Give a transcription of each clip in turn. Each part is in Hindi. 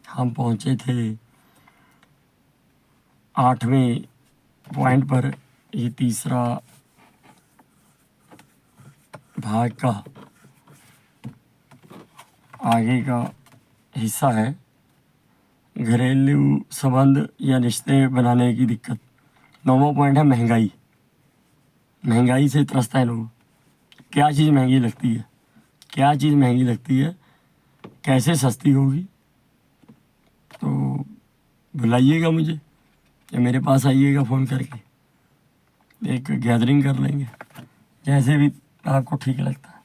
हम पहुंचे थे 8वें पॉइंट पर। ये तीसरा भाग का आगे का हिस्सा है, घरेलू संबंध या रिश्ते बनाने की दिक्कत। 9वां पॉइंट है महंगाई। महंगाई से त्रस्त है लोग। क्या चीज़ महंगी लगती है, क्या चीज़ महंगी लगती है, कैसे सस्ती होगी। तो बुलाइएगा मुझे या मेरे पास आइएगा फ़ोन करके, एक गैदरिंग कर लेंगे, जैसे भी आपको ठीक लगता है।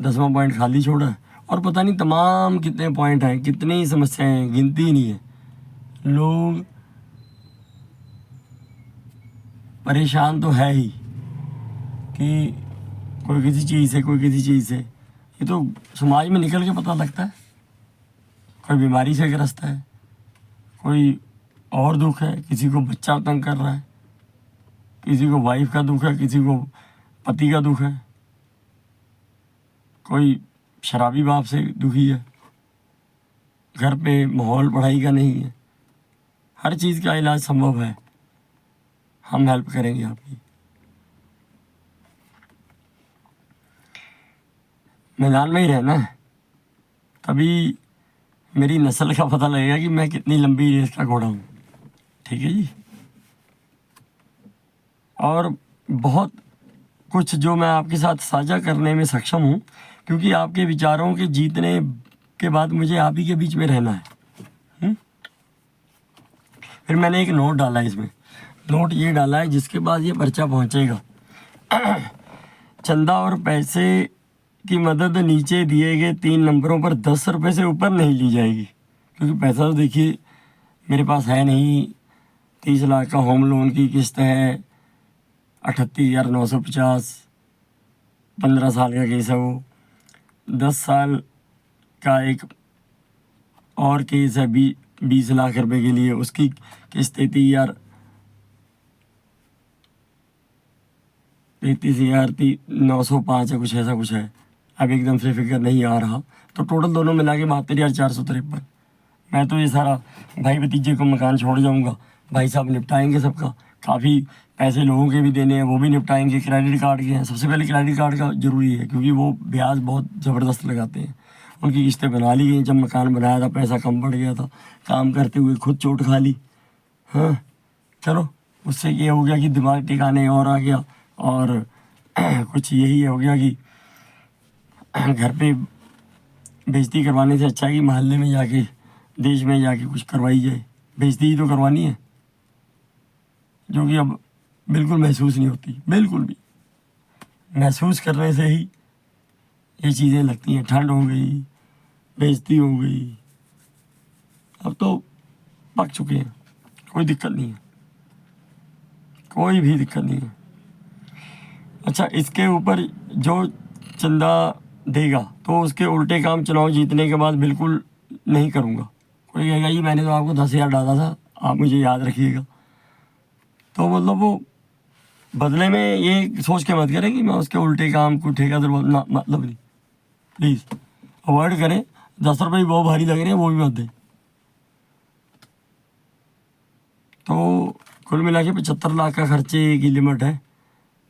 10वां पॉइंट खाली छोड़ा है, और पता नहीं तमाम कितने पॉइंट हैं, कितनी समस्याएं हैं, गिनती ही नहीं है। लोग परेशान तो है ही कि कोई किसी चीज़ से, कोई किसी चीज़ से। ये तो समाज में निकल के पता लगता है। कोई बीमारी से ग्रस्त है, कोई और दुख है, किसी को बच्चा तंग कर रहा है, किसी को वाइफ का दुख है, किसी को पति का दुख है, कोई शराबी बाप से दुखी है, घर पे माहौल पढ़ाई का नहीं है। हर चीज़ का इलाज संभव है, हम हेल्प करेंगे आपकी। मैदान में ही रहना है, तभी मेरी नस्ल का पता लगेगा कि मैं कितनी लंबी रेस का घोड़ा हूँ। ठीक है जी। और बहुत कुछ जो मैं आपके साथ साझा करने में सक्षम हूँ, क्योंकि आपके विचारों के जीतने के बाद मुझे आप ही के बीच में रहना है। फिर मैंने एक नोट डाला इसमें, नोट ये डाला है जिसके बाद ये पर्चा पहुँचेगा। चंदा और पैसे की मदद नीचे दिए गए 3 नंबरों पर 10 रुपये से ऊपर नहीं ली जाएगी, क्योंकि पैसा तो देखिए मेरे पास है नहीं। 30 लाख का होम लोन की किस्त है, 38,950, 15 साल का केस है वो। 10 साल का एक और केस है 20 लाख रुपए के लिए, उसकी किस्त 33,905 है, कुछ ऐसा कुछ है, अब एकदम से फिगर नहीं आ रहा। तो टोटल दोनों मिला के 72,453। मैं तो ये सारा भाई भतीजे को मकान छोड़ जाऊंगा, भाई साहब निपटाएंगे सबका। काफ़ी पैसे लोगों के भी देने हैं, वो भी निपटाएंगे। क्रेडिट कार्ड के हैं, सबसे पहले क्रेडिट कार्ड का ज़रूरी है, क्योंकि वो ब्याज बहुत ज़बरदस्त लगाते हैं। उनकी किस्तें बना ली गई। जब मकान बनाया था पैसा कम पड़ गया था, काम करते हुए खुद चोट खा ली। हाँ चलो, उससे ये हो गया कि दिमाग टिकाने और आ गया, और कुछ यही हो गया कि घर पे बेइज्जती करवाने से अच्छा है कि मोहल्ले में जाके, देश में जाके कुछ करवाई जाए। बेइज्जती ही तो करवानी है, जो कि अब बिल्कुल महसूस नहीं होती। बिल्कुल भी महसूस करने से ही ये चीज़ें लगती हैं। ठंड हो गई, बेइज्जती हो गई, अब तो पक चुके हैं, कोई दिक्कत नहीं है, कोई भी दिक्कत नहीं है। अच्छा, इसके ऊपर जो चंदा देगा तो उसके उल्टे काम चुनाव जीतने के बाद बिल्कुल नहीं करूँगा। कोई कहेगा जी मैंने तो आपको 10,000 डाला था, आप मुझे याद रखिएगा, तो मतलब वो बदले में ये सोच के मत करें कि मैं उसके उल्टे काम को ठेका मतलब नहीं। प्लीज़ अवॉइड करें। 10 रुपये बहुत भारी लग रहे हैं, वो भी मत दें। तो कुल मिला के 75 लाख का खर्चे की लिमिट है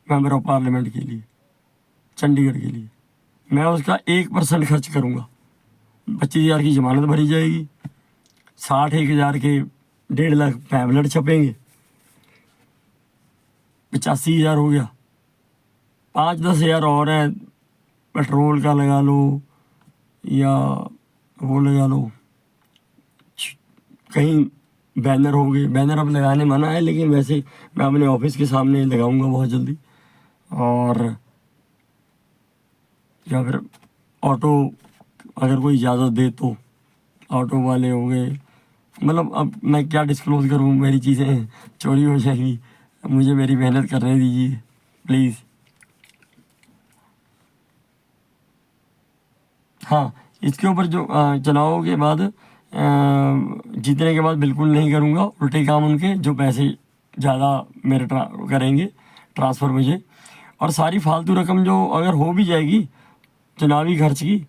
मेंबर ऑफ पार्लियामेंट के लिए, चंडीगढ़ के लिए। मैं उसका 1% खर्च करूँगा। 25,000 की ज़मानत भरी जाएगी, 61,000 के 1.5 लाख पैम्फलेट छपेंगे, 85,000 हो गया। 5-10 हज़ार और है, पेट्रोल का लगा लो या वो लगा लो, कहीं बैनर हो गए। बैनर अब लगाने मना है, लेकिन वैसे मैं अपने ऑफिस के सामने लगाऊंगा बहुत जल्दी। और या फिर ऑटो, अगर कोई इजाज़त दे तो ऑटो वाले हो गए। मतलब अब मैं क्या डिस्क्लोज़ करूँ, मेरी चीज़ें चोरी हो जाएगी। मुझे मेरी मेहनत करने दीजिए प्लीज़। हाँ, इसके ऊपर जो चुनाव के बाद जीतने के बाद बिल्कुल नहीं करूँगा उल्टे काम उनके, जो पैसे ज़्यादा मेरे करेंगे ट्रांसफ़र मुझे। और सारी फालतू रकम जो अगर हो भी जाएगी चुनावी खर्च की,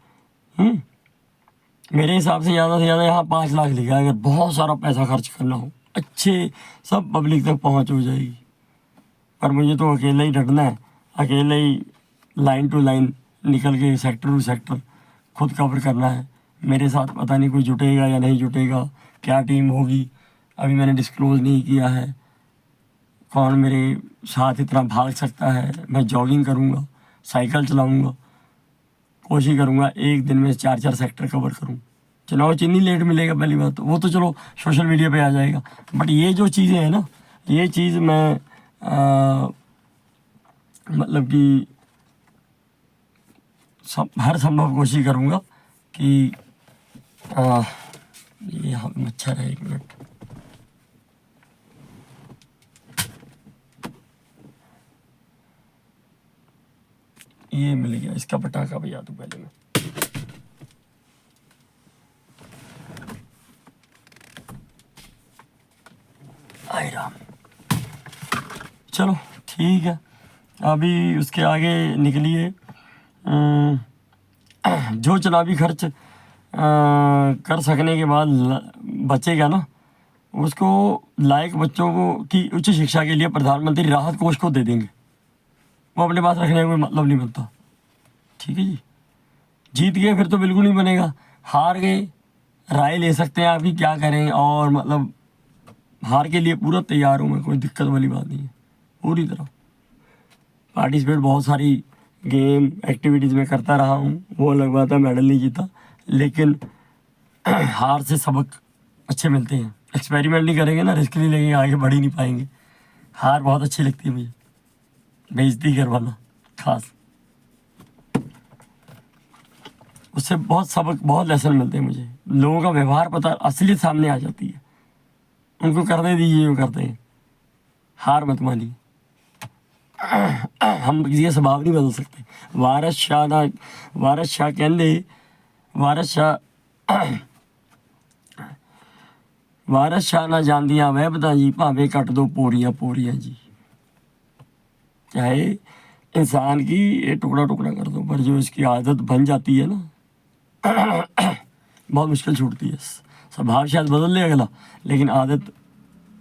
मेरे हिसाब से ज़्यादा यहाँ 5 लाख लिखा है। अगर बहुत सारा पैसा खर्च करना हो, अच्छे सब पब्लिक तक पहुँच हो जाएगी। पर मुझे तो अकेला ही डटना है, अकेले ही लाइन टू लाइन निकल के सेक्टर टू सेक्टर खुद कवर करना है। मेरे साथ पता नहीं कोई जुटेगा या नहीं जुटेगा, क्या टीम होगी अभी मैंने डिस्क्लोज़ नहीं किया है। कौन मेरे साथ इतना भाग सकता है। मैं जॉगिंग करूँगा, साइकिल चलाऊँगा, कोशिश करूँगा एक दिन में 4-4 सेक्टर कवर करूँ। चुनाव चिन्ह ही लेट मिलेगा पहली बात तो, वो तो चलो सोशल मीडिया पे आ जाएगा। बट ये जो चीज़ें हैं ना, ये चीज़ मैं मतलब कि हर संभव कोशिश करूँगा कि ये यहाँ पे मच्छर है, 1 मिनट। ये मिल गया, इसका पटाखा बजा दूँ पहले मैं। आए राम। चलो ठीक है, अभी उसके आगे निकलिए। जो चुनावी खर्च कर सकने के बाद बचेगा ना, उसको लायक बच्चों को की उच्च शिक्षा के लिए प्रधानमंत्री राहत कोष को दे देंगे। वो अपने पास रखने का कोई मतलब नहीं बनता। ठीक है जी, जीत गए फिर तो बिल्कुल नहीं बनेगा, हार गए राय ले सकते हैं आप कि क्या करें, और मतलब हार के लिए पूरा तैयार हूँ मैं, कोई दिक्कत वाली बात नहीं है। पूरी तरह पार्टिसिपेट बहुत सारी गेम एक्टिविटीज़ में करता रहा हूँ, वो अलग बात है, मेडल नहीं जीता, लेकिन हार से सबक अच्छे मिलते हैं। एक्सपेरिमेंट नहीं करेंगे ना, रिस्क नहीं लेंगे, आगे बढ़ ही नहीं पाएंगे। हार बहुत अच्छी लगती है मुझे, बेइज्जती करवाना खास, उससे बहुत सबक बहुत लेसन मिलते हैं मुझे। लोगों का व्यवहार पता, असलियत सामने आ जाती है। उनको करने दीजिए जो करते हैं, हार मत मानिए। हम किसी का स्वभाव नहीं बदल सकते। वारस शाह कहते, वारस शाह ना जानदियाँ वहबतां जी, भावें कट दो पोरियां पोरियां जी। चाहे इंसान की ये टुकड़ा टुकड़ा कर दो, पर जो इसकी आदत बन जाती है ना, बहुत मुश्किल छूटती है। स्वभाव शायद बदल ले अगला, लेकिन आदत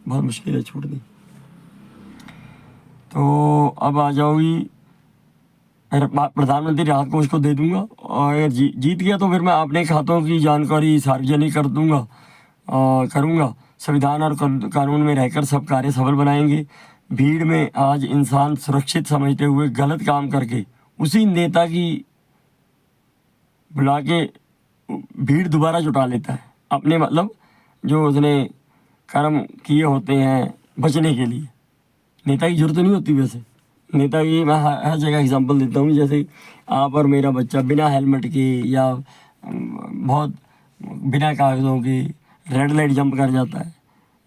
बहुत मुश्किल है छूटनी। तो अब आ जाओगी, प्रधानमंत्री राहत कोष को दे दूंगा, और अगर जीत गया तो फिर मैं अपने खातों की जानकारी सार्वजनिक कर दूंगा करूंगा। संविधान और कानून में रहकर सब कार्य सफल बनाएंगे। भीड़ में आज इंसान सुरक्षित समझते हुए गलत काम करके उसी नेता की बुला के भीड़ दोबारा जुटा लेता है अपने, मतलब जो उसने कर्म किए होते हैं बचने के लिए। नेता की जरूरत नहीं होती। वैसे नेता की मैं हर जगह एग्जांपल देता हूँ, जैसे आप और मेरा बच्चा बिना हेलमेट के या बहुत बिना कागज़ों के रेड लाइट जंप कर जाता है,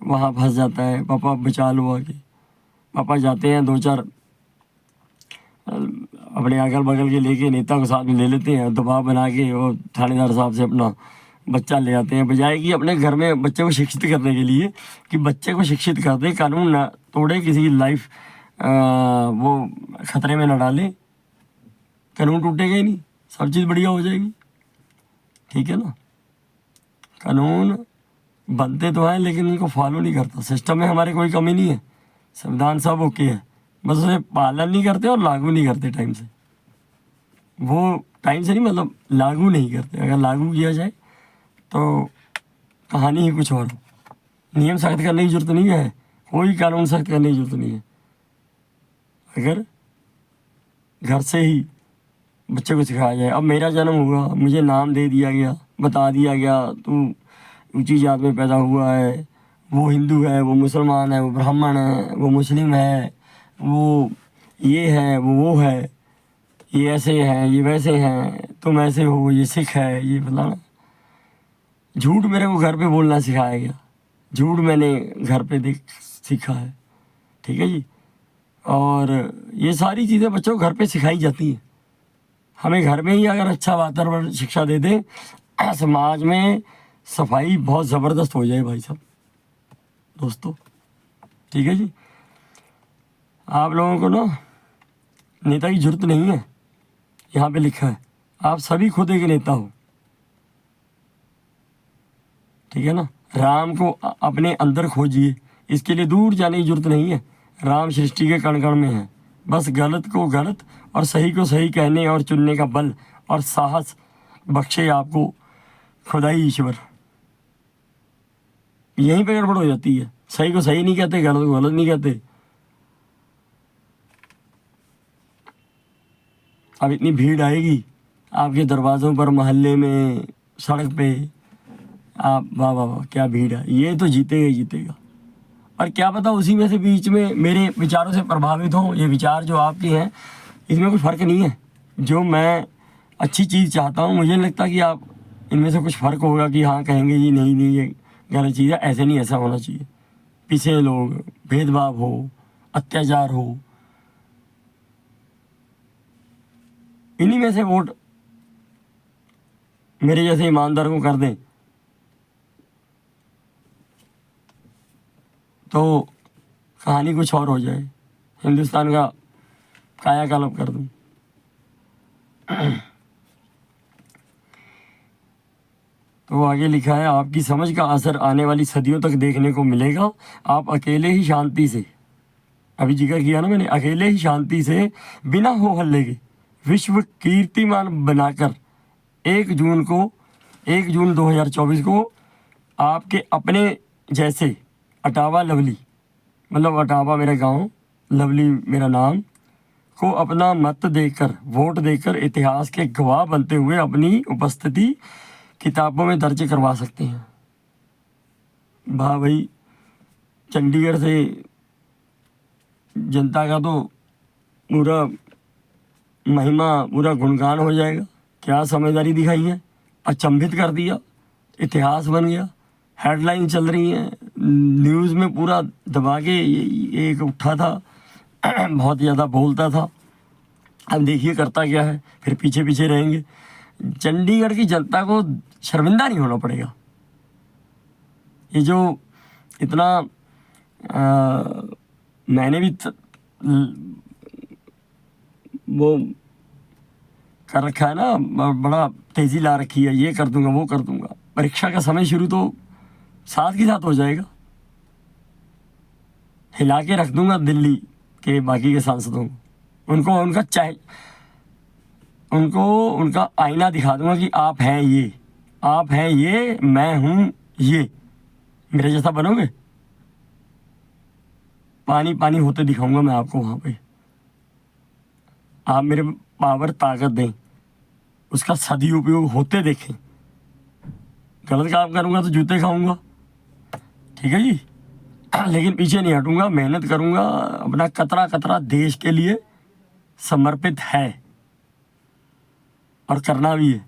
वहाँ फंस जाता है, पापा बचा लो आके। पापा जाते हैं 2-4 अपने अगल बगल के लेके नेता को साथ में ले लेते हैं, दबाव बना के और थानेदार साहब से अपना बच्चा ले आते हैं, बजाय कि अपने घर में बच्चे को शिक्षित करने के लिए कि बच्चे को शिक्षित कर दें, कानून ना तोड़े, किसी की लाइफ वो खतरे में ना डालें। कानून टूटेगा ही नहीं, सब चीज़ बढ़िया हो जाएगी। ठीक है ना, कानून बनते तो हैं लेकिन उनको फॉलो नहीं करता। सिस्टम में हमारे कोई कमी नहीं है, संविधान सब ओके है, बस उसे पालन नहीं करते और लागू नहीं करते टाइम से। वो टाइम से नहीं, मतलब लागू नहीं करते। अगर लागू किया जाए तो कहानी ही कुछ और। नियम सख्त करने की जरूरत नहीं है, कोई कानून सख्त करने की जरूरत नहीं है। अगर घर से ही बच्चे को सिखाया जाए। अब मेरा जन्म हुआ, मुझे नाम दे दिया गया, बता दिया गया तू ऊंची जात में पैदा हुआ है, वो हिंदू है, वो मुसलमान है, वो ब्राह्मण है, वो मुस्लिम है, वो ये है, वो है, ये ऐसे हैं, ये वैसे हैं, तुम ऐसे हो, ये सिख है, ये फलाना। झूठ मेरे को घर पे बोलना सिखाया गया, झूठ मैंने घर पे देख सीखा है। ठीक है जी, और ये सारी चीज़ें बच्चों को घर पे सिखाई जाती हैं। हमें घर में ही अगर अच्छा वातावरण शिक्षा दे दें, समाज में सफाई बहुत ज़बरदस्त हो जाए भाई साहब, दोस्तों। ठीक है जी, आप लोगों को ना नेता की जरूरत नहीं है, यहाँ पे लिखा है, आप सभी खुद एक नेता हो। ठीक है ना। राम को अपने अंदर खोजिए, इसके लिए दूर जाने की जरूरत नहीं है। राम सृष्टि के कण कण में है। बस गलत को गलत और सही को सही कहने और चुनने का बल और साहस बख्शे आपको खुदाई ईश्वर। यहीं पे गड़बड़ हो जाती है, सही को सही नहीं कहते, गलत को गलत नहीं कहते। अब इतनी भीड़ आएगी आपके दरवाज़ों पर, मोहल्ले में, सड़क पे, आप वाह वाह वाह क्या भीड़ है, ये तो जीतेगा ही जीतेगा। और क्या पता उसी में से बीच में मेरे विचारों से प्रभावित हों। ये विचार जो आपके हैं इसमें कोई फ़र्क नहीं है। जो मैं अच्छी चीज़ चाहता हूँ, मुझे नहीं लगता कि आप इनमें से कुछ फ़र्क होगा कि हाँ कहेंगे जी नहीं नहीं ये गलत चीज़ है, ऐसे नहीं, ऐसा होना चाहिए। पिछड़े लोग, भेदभाव हो, अत्याचार हो, इन्हीं में से वोट मेरे जैसे ईमानदार को कर दें तो कहानी कुछ और हो जाए, हिंदुस्तान का कायाकल्प कर दूं। तो आगे लिखा है, आपकी समझ का असर आने वाली सदियों तक देखने को मिलेगा। आप अकेले ही शांति से, अभी जिक्र किया ना मैंने, अकेले ही शांति से बिना हो हल्ले के विश्व कीर्तिमान बनाकर 1 जून 2024 को आपके अपने जैसे अटावा लवली, मतलब अटावा मेरा गांव, लवली मेरा नाम, को अपना मत देकर, वोट देकर इतिहास के गवाह बनते हुए अपनी उपस्थिति किताबों में दर्ज करवा सकते हैं। वाह भाई, चंडीगढ़ से जनता का तो पूरा महिमा, पूरा गुणगान हो जाएगा। क्या समझदारी दिखाई है, अचंभित कर दिया, इतिहास बन गया, हेडलाइन चल रही हैं, न्यूज़ में पूरा दबा के ये एक उठा था, बहुत ज़्यादा बोलता था। अब देखिए करता क्या है, फिर पीछे पीछे रहेंगे। चंडीगढ़ की जनता को शर्मिंदा नहीं होना पड़ेगा। ये जो इतना मैंने भी वो कर रखा है ना, बड़ा तेज़ी ला रखी है, ये कर दूंगा वो कर दूंगा। परीक्षा का समय शुरू तो साथ के साथ हो जाएगा। हिला के रख दूंगा दिल्ली के बाकी के सांसदों को, उनको उनका चाहे, उनको उनका आईना दिखा दूंगा कि आप हैं ये, आप हैं ये, मैं हूँ ये, मेरे जैसा बनोगे? पानी पानी होते दिखाऊंगा मैं आपको वहाँ पे। आप मेरे पावर ताकत दें, उसका सदुपयोग होते देखें। गलत काम करूँगा तो जूते खाऊंगा, ठीक है जी, लेकिन पीछे नहीं हटूंगा, मेहनत करूँगा। अपना कतरा कतरा देश के लिए समर्पित है और करना भी है।